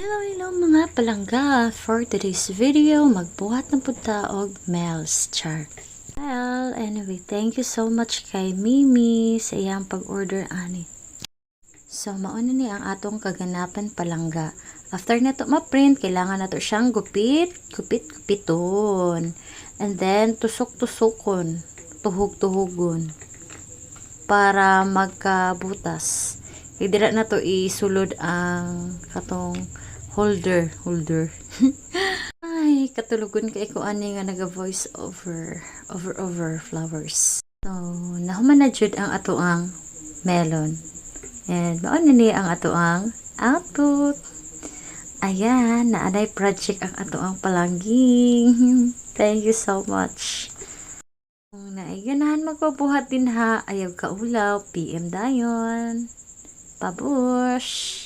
Hello mga palangga! For today's video, magbuhat ng punta og Mel's char. Well, anyway, thank you so much kay Mimi sa iyang pag-order ani. So, mauna ni ang atong kaganapan palangga. After nato ma-print, kailangan nato siyang gupiton. And then, tusok-tusokon, tuhog-tuhogon para magkabutas. Dira na to isulod ang katong holder. Ay, katulugon kay ko ani nga naga voice over flowers. So, nahuman na jud ang ato ang melon. And mao ni ang ato ang output. Ayan, naanay project ang ato ang palangging. Thank you so much. Kung naiganahan magpabuhat din ha, ayaw kaulaw, PM dayon. Pabush!